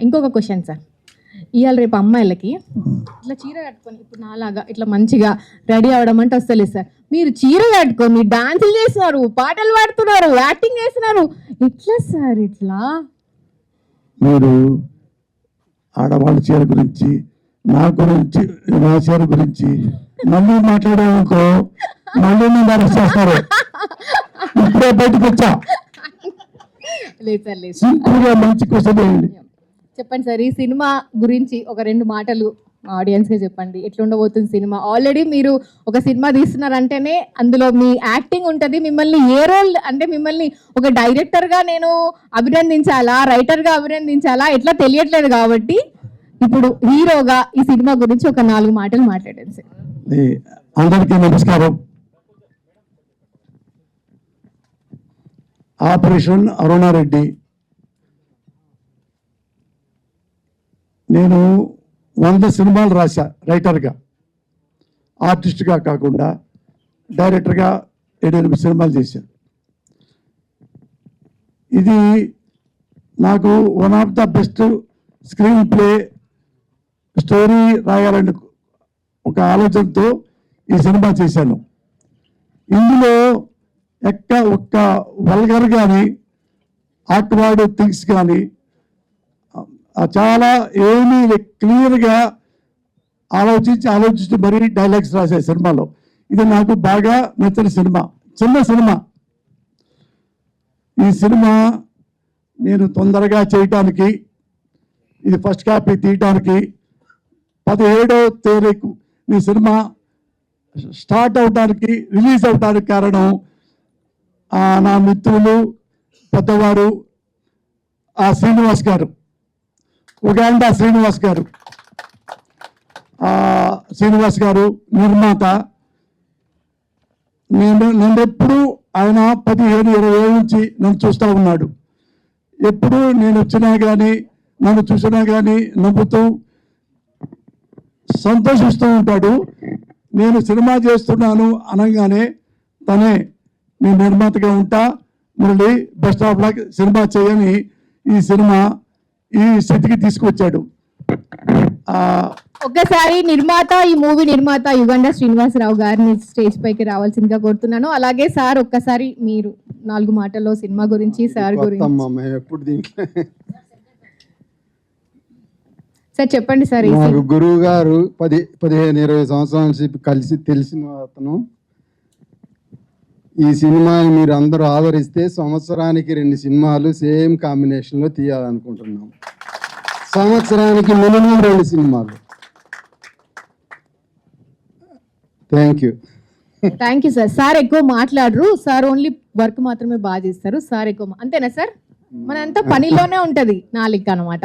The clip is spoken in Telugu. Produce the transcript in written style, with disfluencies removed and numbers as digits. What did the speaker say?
ఇంకొక క్వశ్చన్ సార్, ఇవాళ రేపు అమ్మాయిలకి ఇట్లా చీర కట్టుకొని ఇప్పుడు నాలాగా ఇట్లా మంచిగా రెడీ అవ్వడం అంటే వస్తలేదు సార్. మీరు చీర కట్టుకొని డాన్సులు చేస్తున్నారు, పాటలు పాడుతున్నారు, యాక్టింగ్ చేస్తున్నారు, ఎట్లా సార్ ఇట్లా? మీరు ఆడవాళ్ళ చీర గురించి, నా గురించి, నా చీర గురించి మళ్ళీ మాట్లాడామనుకో మళ్ళీ నేను అరెస్ట్ చేస్తారు. ఇప్పుడే బయటకు వచ్చా. లేదు సార్, లేదు. సింపుల్గా మంచి క్వశ్చన్ వేయండి. చెప్పండి సార్, ఈ సినిమా గురించి ఒక 2 మాటలు ఆడియన్స్గా చెప్పండి. ఎట్లా ఉండబోతుంది సినిమా? ఆల్రెడీ మీరు ఒక సినిమా తీస్తున్నారంటేనే అందులో మీ యాక్టింగ్ ఉంటుంది. మిమ్మల్ని ఏ రోల్ అంటే మిమ్మల్ని ఒక డైరెక్టర్గా నేను అభినందించాలా, రైటర్గా అభినందించాలా ఎట్లా తెలియట్లేదు. కాబట్టి ఇప్పుడు హీరోగా ఈ సినిమా గురించి ఒక 4 మాటలు మాట్లాడండి సార్. అందరికీ నమస్కారం. ఆపరేషన్ అరుణారెడ్డి. నేను 100 సినిమాలు రాశా రైటర్గా, ఆర్టిస్ట్గా కాకుండా డైరెక్టర్గా 7-8 సినిమాలు చేశాను. ఇది నాకు one of the best screen play story రాయాలని ఒక ఆలోచనతో ఈ సినిమా చేశాను. ఇందులో ఒక్క వల్గర్ కానీ ఆక్వర్డ్ థింగ్స్ కానీ చాలా ఏమీ క్లియర్గా ఆలోచించి మరీ డైలాగ్స్ రాసే సినిమాలో ఇది నాకు బాగా నచ్చిన సినిమా. చిన్న సినిమా. ఈ సినిమా నేను తొందరగా చేయటానికి, ఇది ఫస్ట్ కాపీ తీయటానికి 17వ తారీఖు ఈ సినిమా స్టార్ట్ అవడానికి, రిలీజ్ అవడానికి కారణం నా మిత్రులు, పెద్దవారు శ్రీనివాస్ గారు, ఉగాండా శ్రీనివాస్ గారు నిర్మాత. నేను ఎప్పుడు ఆయన 15-20 ఏళ్ళ నుంచి నన్ను చూస్తూ ఉన్నాడు. ఎప్పుడు నేను వచ్చినా కానీ, నన్ను చూసినా కానీ నవ్వుతూ సంతోషిస్తూ ఉంటాడు. నేను సినిమా చేస్తున్నాను అనగానే తనే నేను నిర్మాతగా ఉంటా, మళ్ళీ బెస్ట్ ఆఫ్ లక్, సినిమా చేయని ఈ సినిమా ఈ స్థితికి తీసుకొచ్చాడు. ఒక్కసారి ఈ మూవీ నిర్మాత యుగండా శ్రీనివాసరావు గారిని స్టేజ్ పైకి రావాల్సిందిగా కోరుతున్నాను. అలాగే సార్ ఒక్కసారి మీరు 4 మాటల్లో సినిమా గురించి, సార్ గురించి సార్ చెప్పండి సార్. మాకు గురువు గారు 15-20 సంవత్సరాల నుంచి కలిసి తెలిసిన అతను. ఈ సినిమాని మీరు అందరూ ఆదరిస్తే సంవత్సరానికి 2 సినిమాలు సేమ్ కాంబినేషన్లో తీయాలనుకుంటున్నాం. సంవత్సరానికి మినిమం 2 సినిమాలు. Thank you sir. సార్ ఎక్కువ మాట్లాడరు, సార్ ఓన్లీ వర్క్ మాత్రమే బాగా చేస్తారు. సార్ ఎక్కువ అంతేనా సార్? మనంతా పనిలోనే ఉంటది నాలిక అనమాట.